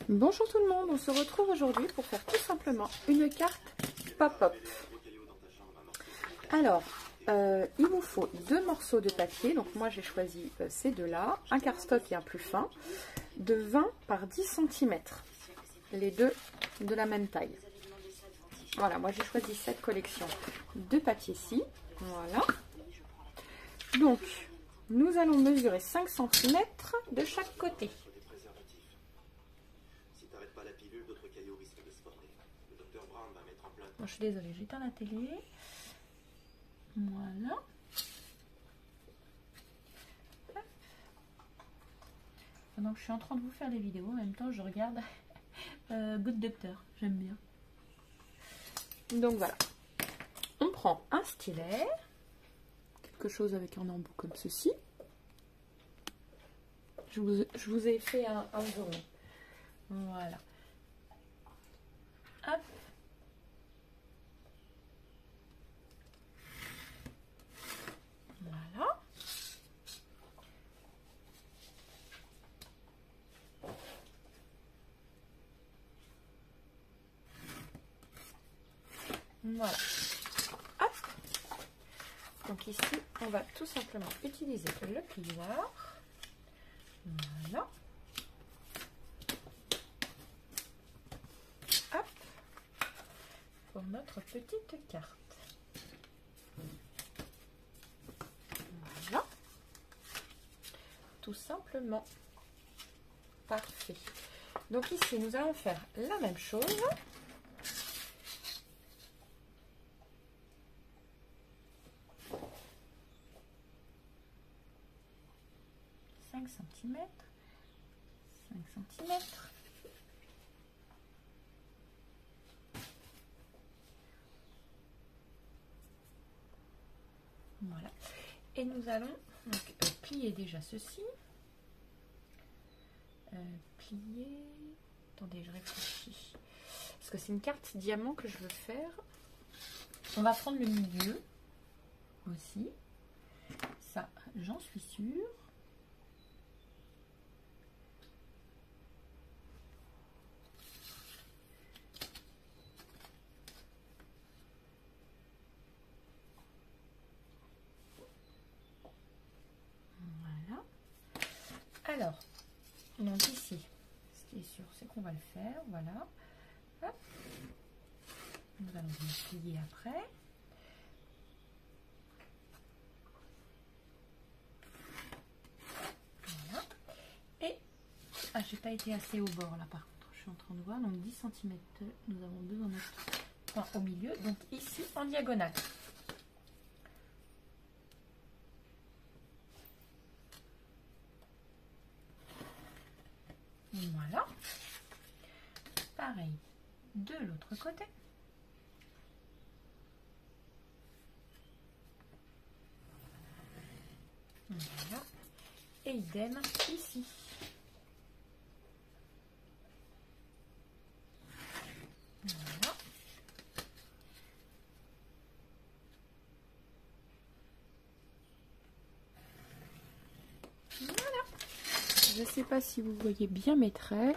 Bonjour tout le monde, on se retrouve aujourd'hui pour faire tout simplement une carte pop-up. Alors, il vous faut deux morceaux de papier, donc moi j'ai choisi ces deux-là, un cardstock et un plus fin, de 20 par 10 cm, les deux de la même taille. Voilà, moi j'ai choisi cette collection de papier-ci, voilà. Donc, nous allons mesurer 5 cm de chaque côté. Bon, je suis désolée, j'éteins la télé. Voilà. Hop. Pendant que je suis en train de vous faire des vidéos, en même temps je regarde Good Doctor, j'aime bien. Donc voilà. On prend un stylet, quelque chose avec un embout comme ceci. Je vous ai fait un zoom. Voilà. Hop. Voilà. Voilà. Hop. Donc ici, on va tout simplement utiliser le plioir. Voilà. Hop. Pour notre petite carte. Voilà. Tout simplement. Parfait. Donc ici, nous allons faire la même chose. Centimètres, 5 cm. Voilà. Et nous allons donc plier déjà ceci. Plier. Attendez, je réfléchis. Parce que c'est une carte diamant que je veux faire. On va prendre le milieu aussi. Ça, j'en suis sûre. Alors, donc ici, ce qui est sûr, c'est qu'on va le faire, voilà. Hop. Nous allons le plier après. Voilà. Et, j'ai pas été assez au bord là par contre, je suis en train de voir, donc 10 cm, nous avons besoin de au milieu, donc ici en diagonale. Voilà. Pareil de l'autre côté. Voilà. Et idem ici. Voilà. Voilà. Je ne sais pas si vous voyez bien mes traits.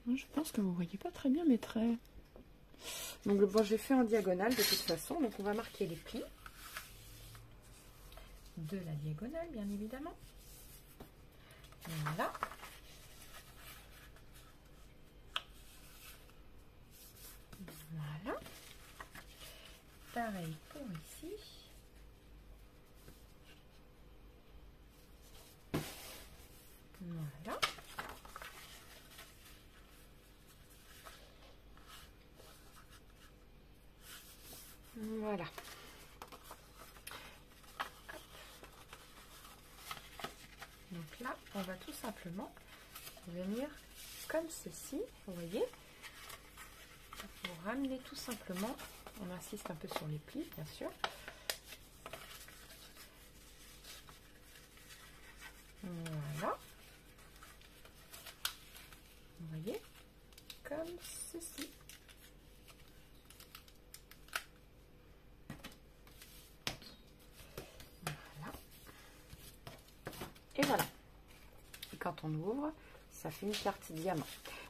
Je pense que vous ne voyez pas très bien mes traits. Donc bon, j'ai fait en diagonale de toute façon. Donc on va marquer les plis de la diagonale, bien évidemment. Voilà. Voilà. Pareil pour ici. Voilà. Voilà. Donc là, on va tout simplement venir comme ceci, vous voyez, pour ramener tout simplement, on insiste un peu sur les plis, bien sûr. Voilà. Vous voyez, comme ceci. Voilà. quand on ouvre, ça fait une carte diamant.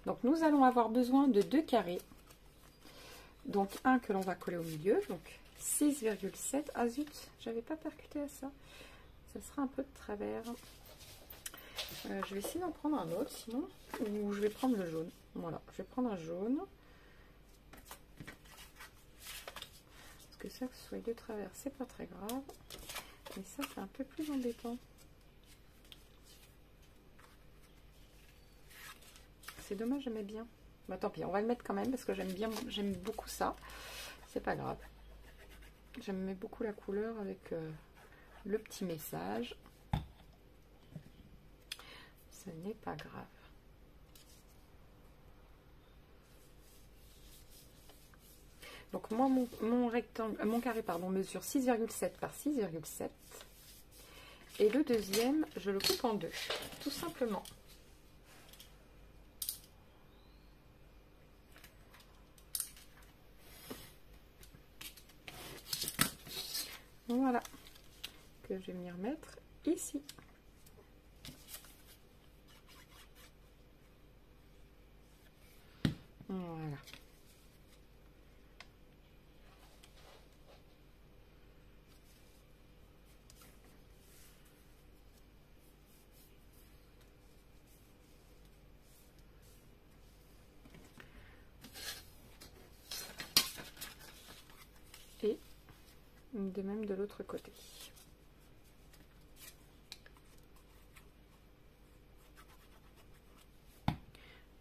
Donc nous allons avoir besoin de 2 carrés. Donc un que l'on va coller au milieu, donc 6,7. Ah zut, j'avais pas percuté à ça. Ça sera un peu de travers. Je vais essayer d'en prendre un autre sinon, ou je vais prendre le jaune. Voilà, je vais prendre un jaune. Parce que ça, que ce soit de travers, c'est pas très grave. Mais ça, c'est un peu plus embêtant. C'est dommage, j'aimais bien. Bah tant pis, on va le mettre quand même parce que j'aime beaucoup ça. C'est pas grave. J'aime beaucoup la couleur avec le petit message. Ce n'est pas grave. Donc moi, mon rectangle, mon carré, pardon, mesure 6,7 par 6,7. Et le deuxième, je le coupe en deux, tout simplement. Voilà, que je vais venir mettre ici. Voilà. Et de même de l'autre côté.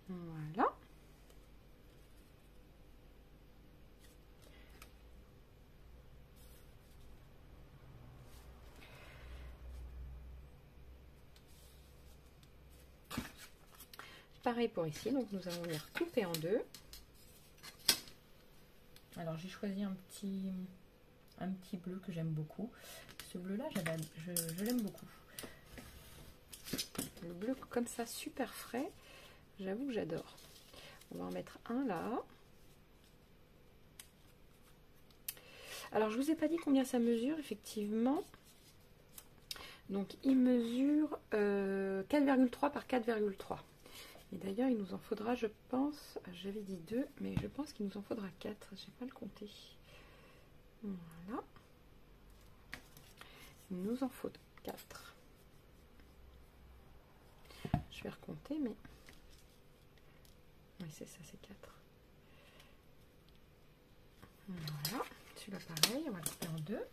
Voilà. Pareil pour ici, donc nous allons venir couper en deux. Alors j'ai choisi un petit bleu que j'aime beaucoup. Ce bleu là, je l'aime beaucoup. Le bleu comme ça, super frais, j'avoue que j'adore. On va en mettre un là. Alors je vous ai pas dit combien ça mesure effectivement. Donc il mesure 4,3 par 4,3. Et d'ailleurs il nous en faudra, je pense, j'avais dit 2, mais je pense qu'il nous en faudra 4. Je vais pas le compter. Voilà. Il nous en faut 4. Je vais recompter, mais... Oui, c'est ça, c'est 4. Voilà. Celui-là, pareil, on va le couper en deux.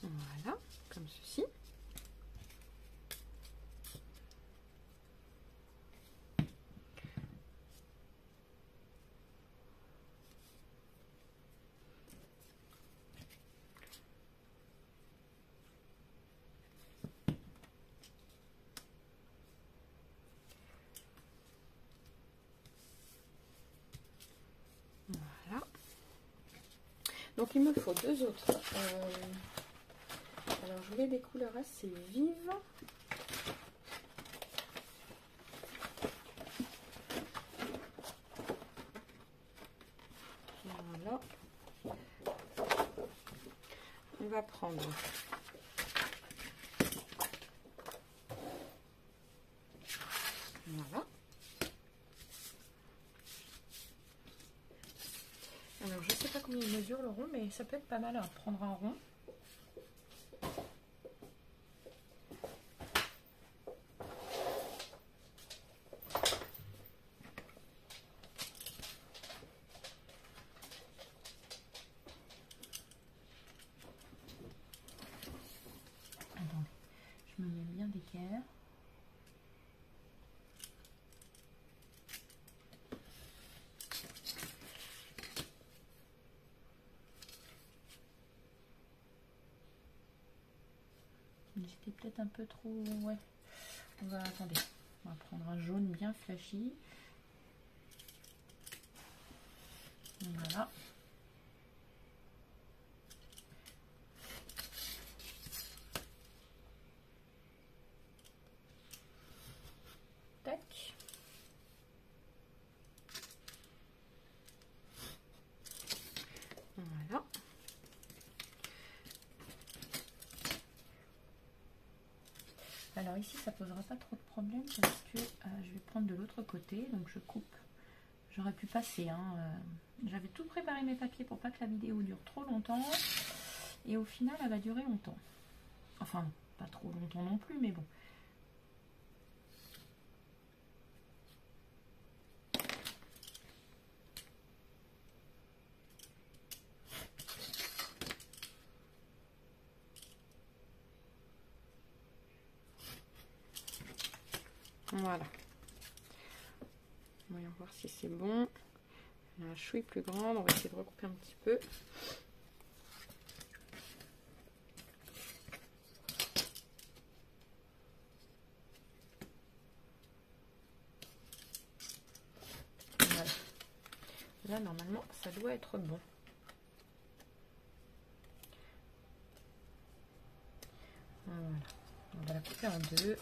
Voilà, comme ceci. Voilà. Donc il me faut deux autres. Alors je voulais des couleurs assez vives. Voilà. On va prendre voilà. Alors je sais pas combien il mesure le rond, mais ça peut être pas mal à prendre un rond. Attendez, je me mets bien d'équerre. C'était peut-être un peu trop... Ouais. On va... Attendez. On va prendre un jaune bien flashy. Voilà. Tac. Alors ici, ça posera pas trop de problème parce que je vais prendre de l'autre côté, donc je coupe. J'aurais pu passer, hein, j'avais tout préparé mes papiers pour pas que la vidéo dure trop longtemps. Et au final, elle va durer longtemps. Enfin, pas trop longtemps non plus, mais bon. Voilà. Voyons voir si c'est bon. La chouille plus grande, on va essayer de recouper un petit peu. Voilà. Là, normalement, ça doit être bon. Voilà. On va la couper en deux.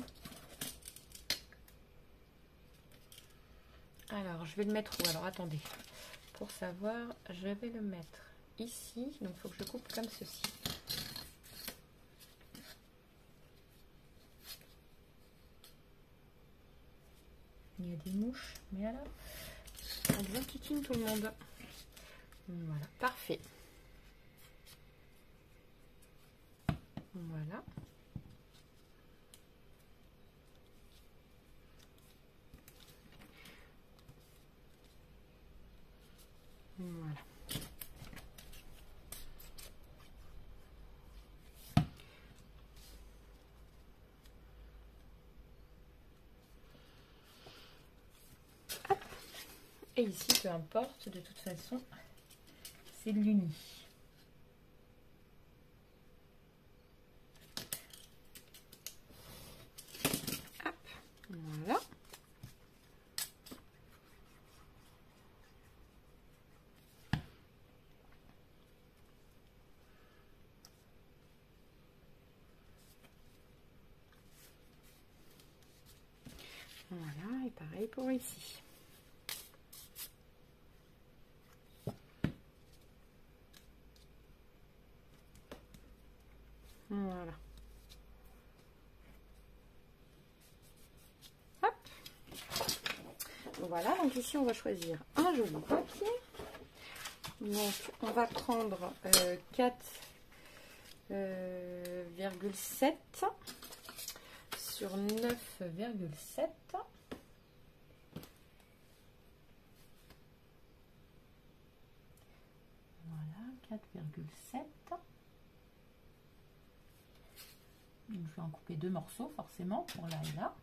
Alors, je vais le mettre où? Alors, attendez. Pour savoir, je vais le mettre ici. Donc, il faut que je coupe comme ceci. Il y a des mouches. Mais alors, on devient tutine tout le monde. Voilà, parfait. Voilà. Voilà. Hop. Et ici, peu importe, de toute façon, c'est de l'uni. Hop. Voilà. Voilà, et pareil pour ici. Voilà. Hop. Voilà, donc ici on va choisir un joli papier. Donc on va prendre 4,7 sur 9,7. Voilà, 4,7. Je vais en couper deux morceaux forcément pour là et là.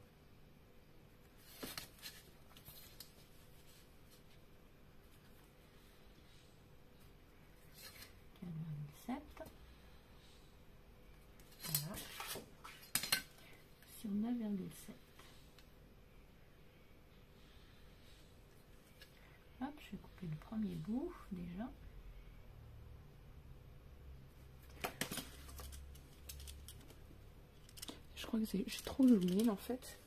Voilà. Sur 9,7. Hop, je vais couper le premier bout déjà. Je crois que j'ai trop zoomé en fait.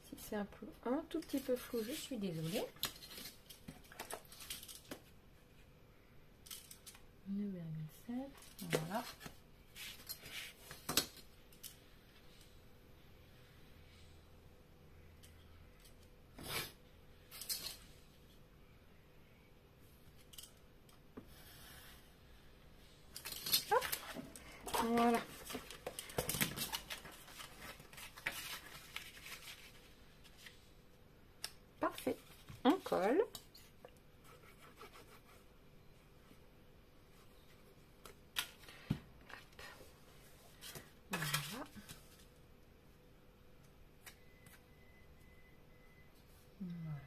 Si c'est un tout petit peu flou, je suis désolée. 9,7. Voilà. Hop. Voilà. Parfait. On colle.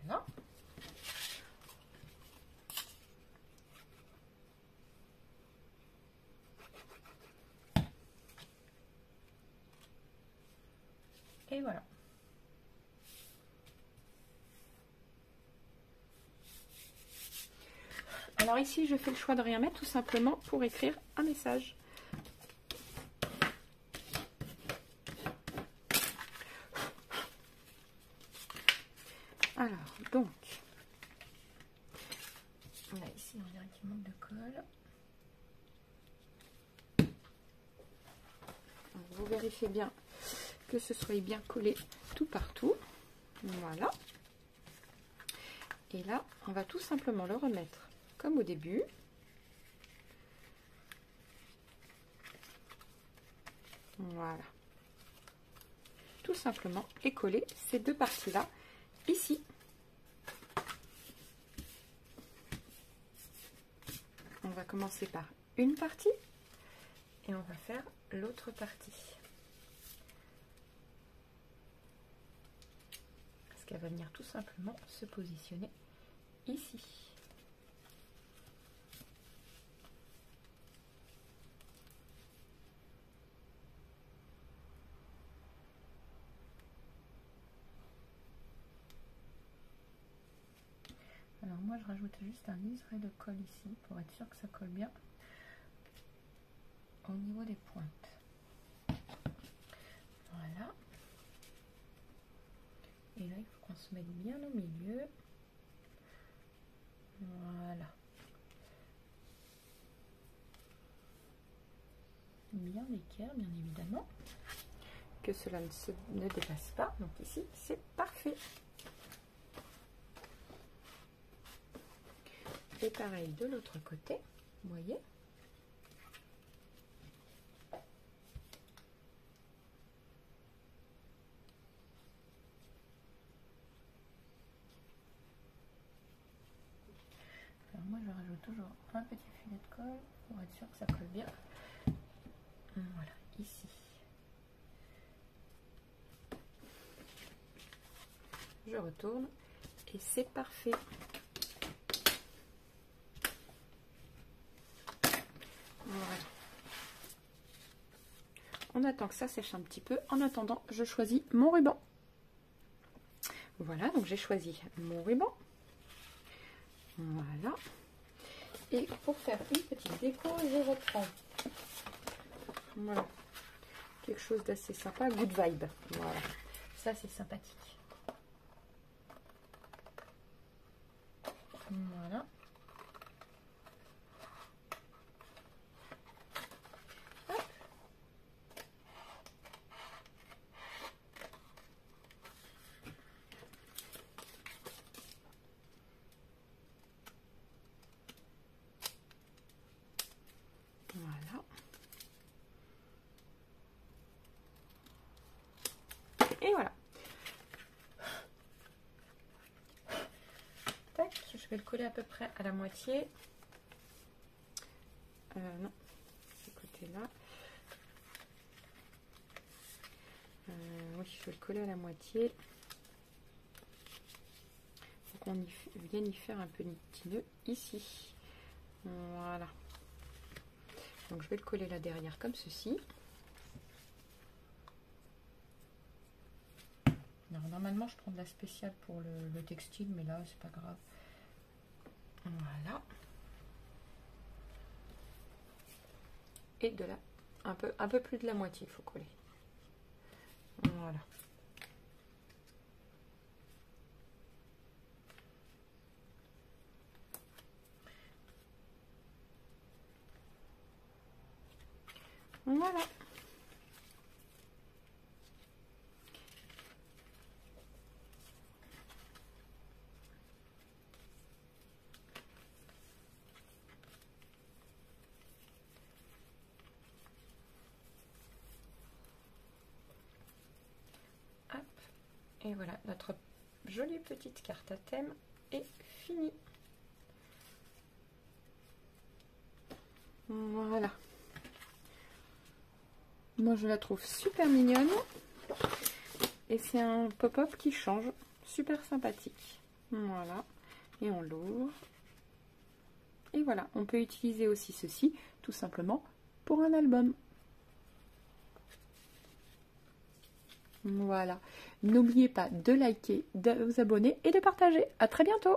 Voilà. Et voilà. Alors ici, je fais le choix de rien mettre tout simplement pour écrire un message. Alors, donc, là ici, on dirait qu'il manque de colle. Vous vérifiez bien que ce soit bien collé tout partout. Voilà. Et là, on va tout simplement le remettre comme au début. Voilà. Tout simplement, et coller ces deux parties-là ici. On va commencer par une partie et on va faire l'autre partie. Parce qu'elle va venir tout simplement se positionner ici. Alors moi je rajoute juste un liseré de colle ici pour être sûr que ça colle bien au niveau des pointes. Voilà. Et là il faut qu'on se mette bien au milieu. Voilà. Bien d'équerre bien évidemment. Que cela ne dépasse pas. Donc ici c'est parfait. Et pareil de l'autre côté, vous voyez. Alors moi je rajoute toujours un petit filet de colle pour être sûr que ça colle bien. Voilà, ici. Je retourne et c'est parfait. Voilà. On attend que ça sèche un petit peu. En attendant, je choisis mon ruban. Voilà, donc j'ai choisi mon ruban. Voilà. Et pour faire une petite déco, je reprends. Voilà. Quelque chose d'assez sympa, good vibe. Voilà. Ça, c'est sympathique. Voilà. Hop. Voilà. Et voilà. Tac, je vais le coller à peu près à la moitié. Non, ce côté-là. Oui, je vais le coller à la moitié. Pour qu'on vienne y faire un petit nœud ici. Voilà. Donc je vais le coller là derrière comme ceci. Alors, normalement je prends de la spéciale pour le textile, mais là c'est pas grave. Voilà. Et de là, un peu plus de la moitié, il faut coller. Voilà. Voilà. Hop. Et voilà, notre jolie petite carte à thème est finie. Voilà. Moi je la trouve super mignonne. Et c'est un pop-up qui change. Super sympathique. Voilà. Et on l'ouvre. Et voilà. On peut utiliser aussi ceci tout simplement pour un album. Voilà. N'oubliez pas de liker, de vous abonner et de partager. À très bientôt.